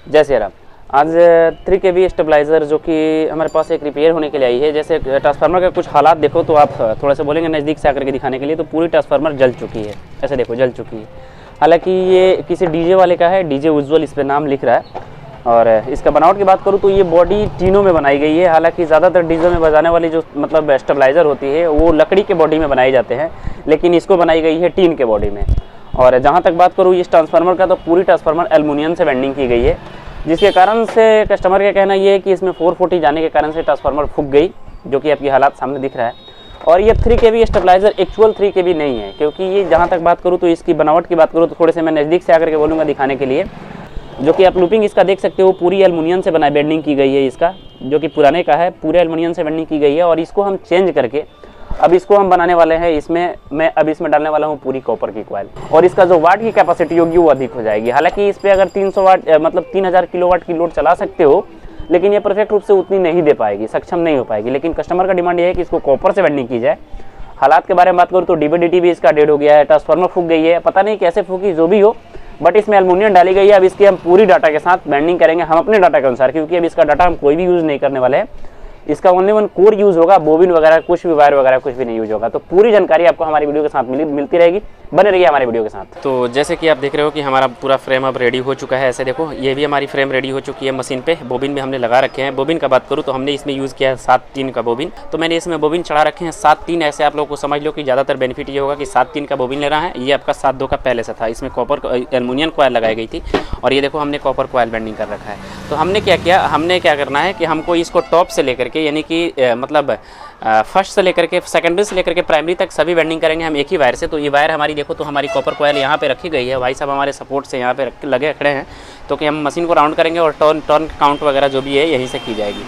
जय श्री राम। आज 3 kV stabiliser जो कि हमारे पास एक रिपेयर होने के लिए आई है। जैसे ट्रांसफार्मर का कुछ हालात देखो तो आप थोड़ा सा बोलेंगे नज़दीक से आकर के दिखाने के लिए, तो पूरी ट्रांसफार्मर जल चुकी है। ऐसे देखो जल चुकी है। हालांकि ये किसी डीजे वाले का है, डीजे उज्ज्वल इस पर नाम लिख रहा है। और इसका बनावट की बात करूँ तो ये बॉडी टीनों में बनाई गई है। हालांकि ज़्यादातर डीजे में बजाने वाली जो मतलब स्टेबलाइज़र होती है वो लकड़ी के बॉडी में बनाए जाते हैं, लेकिन इसको बनाई गई है टीन के बॉडी में। और जहाँ तक बात करूँ इस ट्रांसफार्मर का, तो पूरी ट्रांसफार्मर एल्युमिनियम से वेल्डिंग की गई है, जिसके कारण से कस्टमर का कहना ये है कि इसमें 440 जाने के कारण से ट्रांसफार्मर फूक गई, जो कि आपकी हालात सामने दिख रहा है। और ये 3 kV स्टेबलाइज़र एक्चुअल 3 kV नहीं है, क्योंकि ये जहाँ तक बात करूँ तो इसकी बनावट की बात करूँ तो थोड़े से मैं नज़दीक से आकर के बोलूँगा दिखाने के लिए। जो कि आप लूपिंग इसका देख सकते हो, पूरी एल्युमिनियम से बना बेंडिंग की गई है इसका, जो कि पुराने का है, पूरे एल्युमिनियम से बेंडिंग की गई है। और इसको हम चेंज करके अब इसको हम बनाने वाले हैं। मैं अब इसमें डालने वाला हूँ पूरी कॉपर की कॉइल, और इसका जो वाट की कैपेसिटी होगी वो अधिक हो जाएगी। हालांकि इस पर अगर 300 वाट मतलब 3000 किलोवाट की लोड चला सकते हो, लेकिन ये परफेक्ट रूप से उतनी नहीं दे पाएगी, सक्षम नहीं हो पाएगी। लेकिन कस्टमर का डिमांड ये है कि इसको कॉपर से वेल्डिंग की जाए। हालात के बारे में बात करूँ तो डीबीडीटी भी इसका डेड हो गया है, ट्रांसफार्मर फूक गई है, पता नहीं कैसे फूकी, जो भी हो, बट इसमें एल्युमिनियम डाली गई है। अब इसकी हम पूरी डाटा के साथ बेंडिंग करेंगे, हम अपने डाटा के अनुसार, क्योंकि अब इसका डाटा हम कोई भी यूज़ नहीं करने वाले हैं। इसका ओनली वन कोर यूज़ होगा, बोबिन वगैरह कुछ भी, वायर वगैरह कुछ भी नहीं यूज होगा। तो पूरी जानकारी आपको हमारी वीडियो के साथ मिलती रहेगी, बने रहिए हमारी वीडियो के साथ। तो जैसे कि आप देख रहे हो कि हमारा पूरा फ्रेम अब रेडी हो चुका है। ऐसे देखो ये भी हमारी फ्रेम रेडी हो चुकी है मशीन पे। बोबिन भी हमने लगा रखे हैं। बोबिन का बात करूँ तो हमने इसमें यूज़ किया है 7-3 का बोबिन। तो मैंने इसमें बोबिन चढ़ा रखे हैं 7-3। ऐसे आप लोग को समझ लो कि ज़्यादातर बेनिफिट ये होगा कि 7-3 का बोबिन लेना है। ये आपका 7-2 का पहले से था। इसमें कॉपर एल्युमिनियम कॉइल लगाई गई थी, और ये देखो हमने कॉपर कॉइल बेंडिंग कर रखा है। तो हमने क्या किया, हमने क्या करना है कि हमको इसको टॉप से लेकर के, यानी कि मतलब फर्स्ट से लेकर के सेकेंडरी से लेकर के प्राइमरी तक सभी वेल्डिंग करेंगे हम एक ही वायर से। तो ये वायर हमारी देखो तो हमारी कॉपर कॉइल यहाँ पे रखी गई है। भाई साहब हमारे सपोर्ट से यहाँ पे लगे खड़े हैं, तो कि हम मशीन को राउंड करेंगे और टर्न काउंट वगैरह जो भी है यहीं से की जाएगी।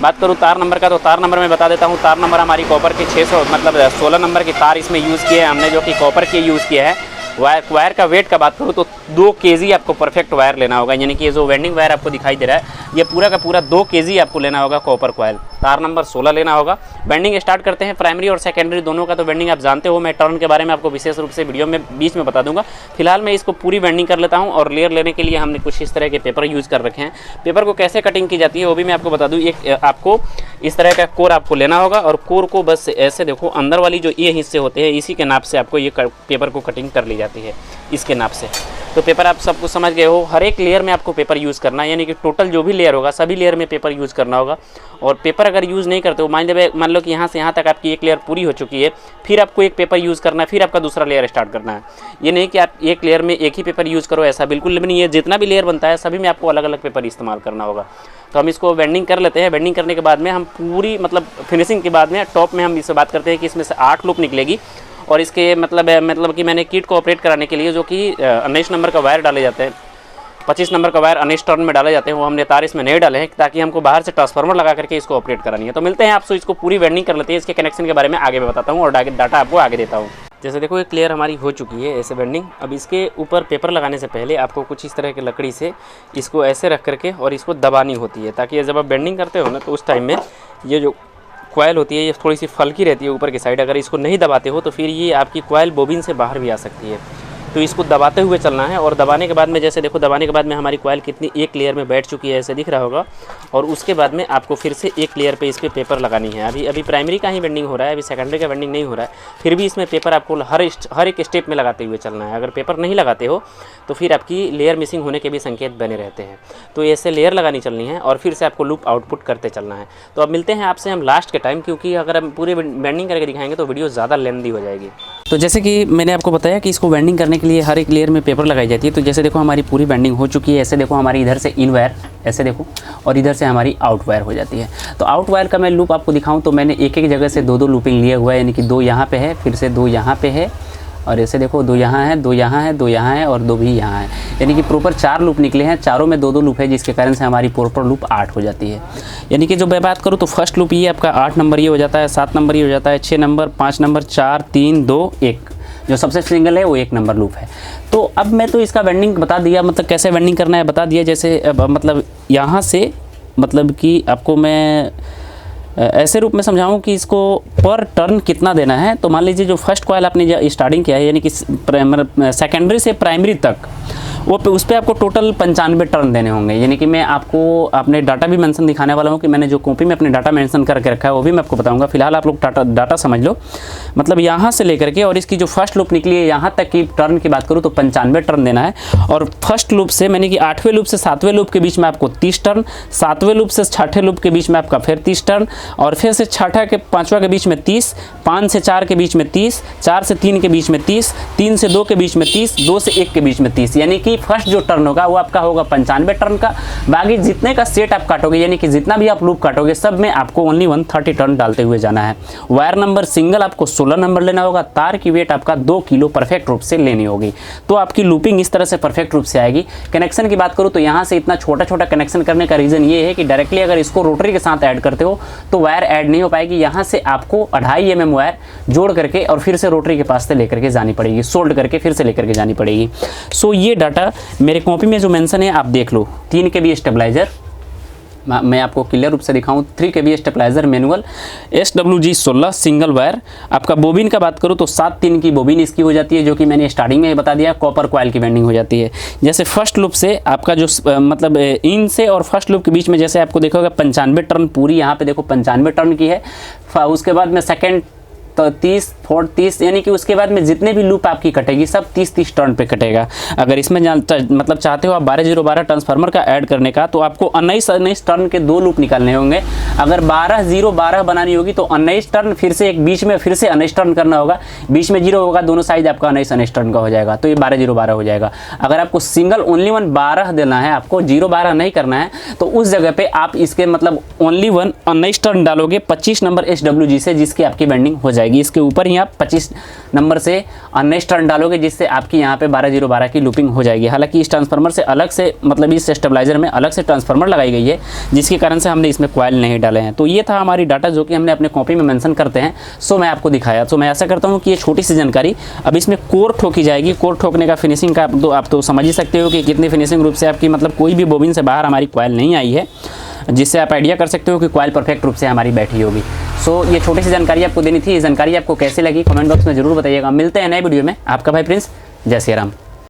बात करूँ तार नंबर का, तो तार नंबर मैं बता देता हूँ। तार नंबर हमारी कॉपर की 600 मतलब 16 नंबर की तार इसमें यूज़ किए हैं हमने, जो कि कॉपर की यूज़ किया है। वायर का वेट का बात करूँ तो 2 kg आपको परफेक्ट वायर लेना होगा, यानी कि ये जो वेंडिंग वायर आपको दिखाई दे रहा है ये पूरा का पूरा 2 kg आपको लेना होगा कॉपर कॉइल। तार नंबर 16 लेना होगा। बेंडिंग स्टार्ट करते हैं प्राइमरी और सेकेंडरी दोनों का। तो बेंडिंग आप जानते हो, मैं टर्न के बारे में आपको विशेष रूप से वीडियो में बीच में बता दूंगा। फिलहाल मैं इसको पूरी बेंडिंग कर लेता हूं। और लेयर लेने के लिए हमने कुछ इस तरह के पेपर यूज़ कर रखे हैं। पेपर को कैसे कटिंग की जाती है वो भी मैं आपको बता दूँ। एक आपको इस तरह का कोर आपको लेना होगा, और कोर को बस ऐसे देखो अंदर वाली जो ये हिस्से होते हैं इसी के नाप से आपको ये पेपर को कटिंग कर ली जाती है, इसके नाप से। तो पेपर आप सब कुछ समझ गए हो। हर एक लेयर में आपको पेपर यूज़ करना है, यानी कि टोटल जो भी लेयर होगा सभी लेयर में पेपर यूज़ करना होगा। और पेपर अगर यूज़ नहीं करते हो, मान लो कि यहाँ से यहाँ तक आपकी एक लेयर पूरी हो चुकी है, फिर आपको एक पेपर यूज़ करना है, फिर आपका दूसरा लेयर स्टार्ट करना है। ये नहीं कि आप एक लेयर में एक ही पेपर यूज़ करो, ऐसा बिल्कुल भी नहीं है। जितना भी लेयर बनता है सभी में आपको अलग अलग पेपर इस्तेमाल करना होगा। तो हम इसको वेंडिंग कर लेते हैं। वेंडिंग करने के बाद में हम पूरी मतलब फिनिशिंग के बाद में टॉप में हम इससे बात करते हैं कि इसमें से 8 लूप निकलेगी। और इसके मतलब कि मैंने किट को ऑपरेट कराने के लिए जो कि 19 नंबर का वायर डाले जाते हैं, 25 नंबर का वायर 19 टर्न में डाले जाते हैं, वो हमने तार इसमें नहीं डाले हैं ताकि हमको बाहर से ट्रांसफार्मर लगा करके इसको ऑपरेट करानी है। तो मिलते हैं आपसे, इसको पूरी वेंडिंग कर लेते हैं। इसके कनेक्शन के बारे में आगे मैं बताता हूँ और डाटा आपको आगे देता हूँ। जैसे देखो एक लेयर हमारी हो चुकी है ऐसे वेंडिंग। अब इसके ऊपर पेपर लगाने से पहले आपको कुछ इस तरह की लकड़ी से इसको ऐसे रख करके और इसको दबानी होती है, ताकि जब आप बेंडिंग करते हो ना तो उस टाइम में ये जो कॉइल होती है ये थोड़ी सी फलकी रहती है ऊपर की साइड। अगर इसको नहीं दबाते हो तो फिर ये आपकी कॉइल बोबिन से बाहर भी आ सकती है। तो इसको दबाते हुए चलना है। और दबाने के बाद में जैसे देखो दबाने के बाद में हमारी कॉइल कितनी एक लेयर में बैठ चुकी है, ऐसे दिख रहा होगा। और उसके बाद में आपको फिर से एक लेयर पे इस पर पेपर लगानी है। अभी प्राइमरी का ही बेंडिंग हो रहा है, अभी सेकेंडरी का बेंडिंग नहीं हो रहा है। फिर भी इसमें पेपर आपको हर एक स्टेप में लगाते हुए चलना है। अगर पेपर नहीं लगाते हो तो फिर आपकी लेयर मिसिंग होने के भी संकेत बने रहते हैं। तो ऐसे लेयर लगानी चलनी है और फिर से आपको लूप आउटपुट करते चलना है। तो अब मिलते हैं आपसे हम लास्ट के टाइम, क्योंकि अगर हम पूरी बेंडिंग करके दिखाएंगे तो वीडियो ज़्यादा लेंथी हो जाएगी। तो जैसे कि मैंने आपको बताया कि इसको बेंडिंग करने के लिए हर एक लेयर में पेपर लगाई जाती है। तो जैसे देखो हमारी पूरी बेंडिंग हो चुकी है। ऐसे देखो हमारी इधर से इन वायर ऐसे देखो, और इधर से हमारी आउट वायर हो जाती है। तो आउट वायर का मैं लूप आपको दिखाऊं तो मैंने एक एक जगह से 2-2 लूपिंग लिया हुआ है, यानी कि 2 यहाँ पे है, फिर से 2 यहाँ पे है, और ऐसे देखो 2 यहाँ है, 2 यहाँ है, 2 यहाँ है और 2 भी यहाँ है। यानी कि प्रॉपर 4 लूप निकले हैं, चारों में 2-2 लूप है, जिसके कारण से हमारी प्रॉपर लूप 8 हो जाती है। यानी कि जो मैं बात करूँ तो फर्स्ट लूप ये आपका 8 नंबर ये हो जाता है, 7 नंबर ये हो जाता है, 6 नंबर, 5 नंबर, 4, 3, 2, 1। जो सबसे सिंगल है वो 1 नंबर लूप है। तो अब मैं तो इसका वेंडिंग बता दिया, मतलब कैसे वेंडिंग करना है बता दिया। जैसे मतलब यहाँ से मतलब कि आपको मैं ऐसे रूप में समझाऊं कि इसको पर टर्न कितना देना है। तो मान लीजिए जो फर्स्ट कॉइल आपने स्टार्टिंग किया है, यानी कि सेकेंडरी से प्राइमरी तक वो पे उस पर आपको टोटल 95 टर्न देने होंगे। यानी कि मैं आपको अपने डाटा भी मेंशन दिखाने वाला हूँ कि मैंने जो कॉपी में अपने डाटा मेंशन करके रखा है वो भी मैं आपको बताऊँगा। फिलहाल आप लोग डाटा समझ लो। मतलब यहाँ से लेकर के और इसकी जो फर्स्ट लूप निकली है यहाँ तक की टर्न की बात करूँ तो 95 टर्न देना है। और फर्स्ट लूप से मैंने कि 8वें लूप से 7वें लूप के बीच में आपको 30 टर्न, 7वें लूप से 6ठे लूप के बीच में आपका फिर 30 टर्न, और फिर से 6ठा के 5वां के बीच में 30, 5 से 4 के बीच में 30, 4 से 3 के बीच में 30, 3 से 2 के बीच में 30, 2 से 1 के बीच में 30। यानी कि फर्स्ट जो टर्न होगा वो आपका होगा 95 टर्न का। बाकी जितने का सेट आप काटोगे यानी कि जितना भी आप लूप काटोगे सब में आपको ओनली 130 टर्न डालते हुए जाना है। वायर नंबर सिंगल आपको 16 नंबर लेना होगा। तार की वेट आपका 2 किलो परफेक्ट रूप से लेनी होगी, तो आपकी लूपिंग इस तरह से परफेक्ट रूप से आएगी। कनेक्शन की बात करूँ तो यहाँ से इतना छोटा छोटा कनेक्शन करने का रीज़न ये है कि डायरेक्टली अगर इसको रोटरी के साथ ऐड करते हो तो वायर ऐड नहीं हो पाएगी। यहाँ से आपको 2.5 mm वायर जोड़ करके और फिर से रोटरी के पास से लेकर के जानी पड़ेगी, सोल्ड करके फिर से लेकर के जानी पड़ेगी। सो ये डाटा मेरे कॉपी में जो मेंशन है आप देख लो। 3 kV स्टेबलाइजर, मैं आपको क्लियर रूप से दिखाऊं, 3 kV stabiliser manual, SWG 16 single wire. आपका बोबिन का बात करूं तो 7-3 की बोबिन इसकी हो जाती है, जो कि मैंने स्टार्टिंग में बता दिया। कॉपर कॉइल की वेंडिंग हो जाती है। जैसे फर्स्ट लूप से आपका जो मतलब इन से और फर्स्ट लूप के बीच में जैसे आपको देखोगे 95 टर्न पूरी, यहाँ पे देखो 95 टर्न की है। उसके बाद में सेकेंड तो 30, 4, 30, यानी कि उसके बाद में जितने भी लूप आपकी कटेगी सब 30-30 टर्न पे कटेगा। अगर इसमें मतलब चाहते हो आप 12-0-12 ट्रांसफार्मर का ऐड करने का तो आपको 19-19 टर्न के 2 लूप निकालने होंगे। अगर 12-0-12 बनानी होगी तो 19 टर्न, फिर से एक बीच में फिर से 19 टर्न करना होगा, बीच में 0 होगा, दोनों साइड आपका 19-19 टर्न का हो जाएगा, तो ये 12-0-12 हो जाएगा। अगर आपको सिंगल ओनली 12 देना है, आपको 0-12 नहीं करना है, तो उस जगह पे आप इसके मतलब ओनली 19 टर्न डालोगे 25 नंबर SWG से, जिसकी आपकी वेंडिंग हो जाएगी। इसके ऊपर ही आप 25 नंबर से 19 टर्न डालोगे, जिससे आपकी यहाँ पे 12-0-12 की लूपिंग हो जाएगी। हालांकि इस ट्रांसफार्मर से अलग से मतलब इस स्टेबलाइजर में अलग से ट्रांसफार्मर लगाई गई है, जिसके कारण से हमने इसमें कॉइल नहीं डाले हैं। तो ये था हमारी डाटा जो कि हमने अपने कॉपी में मेंशन करते हैं। सो मैं आपको दिखाया। तो मैं ऐसा करता हूँ कि ये छोटी सी जानकारी अब इसमें कोर ठोकी जाएगी। कोर ठोकने का फिनिशिंग का आप तो समझ ही सकते हो कि कितनी फिनिशिंग रूप से आपकी मतलब कोई भी बोबिन से बाहर हमारी कॉइल नहीं आई है, जिससे आप आइडिया कर सकते हो कि कॉइल परफेक्ट रूप से हमारी बैठी होगी। सो ये छोटी सी जानकारी आपको देनी थी। ये जानकारी आपको कैसे लगी कमेंट बॉक्स में जरूर बताइएगा। मिलते हैं नए वीडियो में। आपका भाई प्रिंस। जय श्री राम।